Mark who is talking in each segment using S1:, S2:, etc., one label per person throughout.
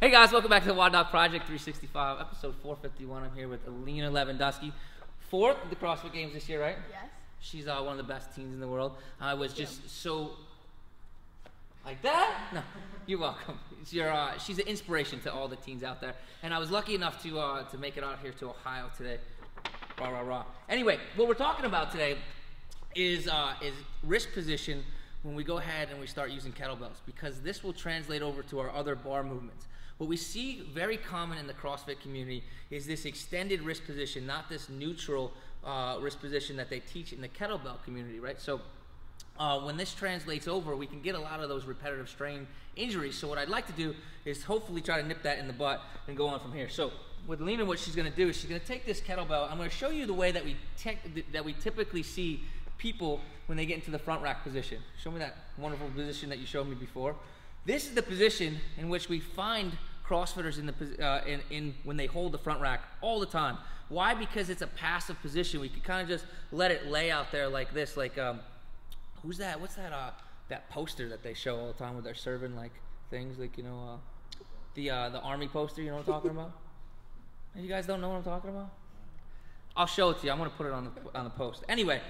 S1: Hey guys, welcome back to the WODdoc Project 365, episode 451. I'm here with Alina Lewandowski, fourth at the CrossFit Games this year, right?
S2: Yes.
S1: She's one of the best teens in the world. I was just so... Like that? No, you're welcome. She's an inspiration to all the teens out there. And I was lucky enough to make it out here to Ohio today. Rah, rah, rah. Anyway, what we're talking about today is wrist position when we go ahead and we start using kettlebells, because this will translate over to our other bar movements. What we see very common in the CrossFit community is this extended wrist position, not this neutral wrist position that they teach in the kettlebell community, right? So when this translates over, we can get a lot of those repetitive strain injuries. So what I'd like to do is hopefully try to nip that in the butt and go on from here. So with Alina, what she's gonna do is she's gonna take this kettlebell. I'm gonna show you the way that we typically see people when they get into the front rack position. Show me that wonderful position that you showed me before. This is the position in which we find CrossFitters in when they hold the front rack all the time. Why? Because it's a passive position. We can kind of just let it lay out there like this. Like, who's that? What's that? That poster that they show all the time where they're serving like things, like, you know, the army poster. You know what I'm talking about? You guys don't know what I'm talking about? I'll show it to you. I'm gonna put it on the post. Anyway,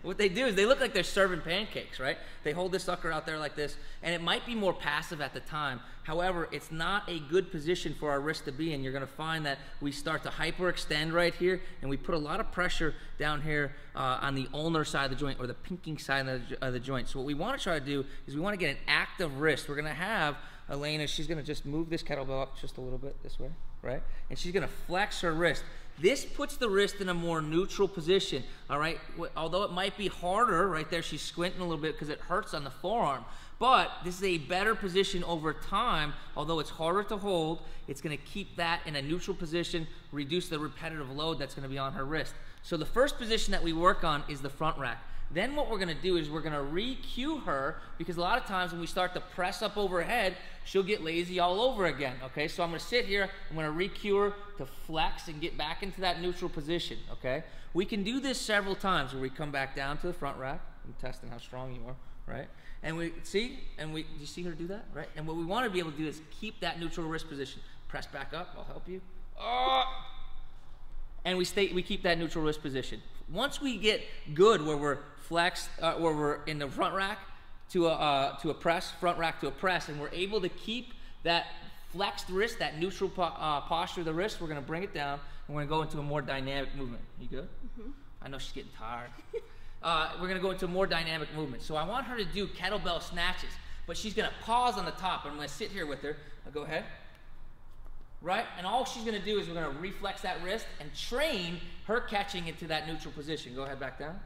S1: what they do is they look like they're serving pancakes, right? They hold this sucker out there like this, and it might be more passive at the time. However, it's not a good position for our wrist to be in. You're gonna find that we start to hyperextend right here, and we put a lot of pressure down here on the ulnar side of the joint, or the pinking side of the joint. So what we wanna try to do is we wanna get an active wrist. We're gonna have Alina, she's gonna just move this kettlebell up just a little bit this way, right? And she's gonna flex her wrist. This puts the wrist in a more neutral position, all right? Although it might be harder, right there, she's squinting a little bit because it hurts on the forearm. But this is a better position over time. Although it's harder to hold, it's gonna keep that in a neutral position, reduce the repetitive load that's gonna be on her wrist. So the first position that we work on is the front rack. Then what we're gonna do is we're gonna re-cue her, because a lot of times when we start to press up overhead, she'll get lazy all over again, okay? So I'm gonna sit here, I'm gonna re-cue her to flex and get back into that neutral position, okay? We can do this several times where we come back down to the front rack. I'm testing how strong you are, right? And we see, do you see her do that, right? And what we wanna be able to do is keep that neutral wrist position. Press back up, I'll help you. And we keep that neutral wrist position. Once we get good where we're flexed, where we're in the front rack to a press, front rack to a press, and we're able to keep that flexed wrist, that neutral posture of the wrist, we're gonna bring it down, and we're gonna go into a more dynamic movement. You good? Mm-hmm. I know she's getting tired. We're gonna go into a more dynamic movement. So I want her to do kettlebell snatches, but she's gonna pause on the top, and I'm gonna sit here with her. I'll go ahead. Right? And all she's gonna do is we're gonna reflex that wrist and train her catching into that neutral position. Go ahead, back down.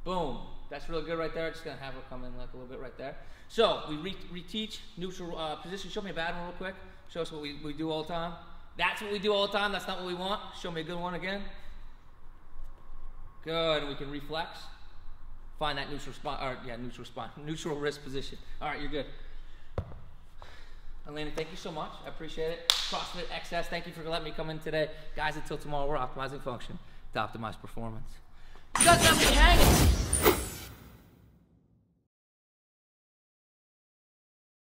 S1: Boom. That's real good right there. Just gonna have her come in like a little bit right there. So we reteach neutral position. Show me a bad one real quick. Show us what we do all the time. That's what we do all the time. That's not what we want. Show me a good one again. Good. And we can reflex. Find that neutral spine, or yeah, neutral spine, neutral wrist position. All right, you're good. Alina, thank you so much. I appreciate it. CrossFit XS, thank you for letting me come in today. Guys, until tomorrow, we're optimizing function to optimize performance. You guys got me hanging.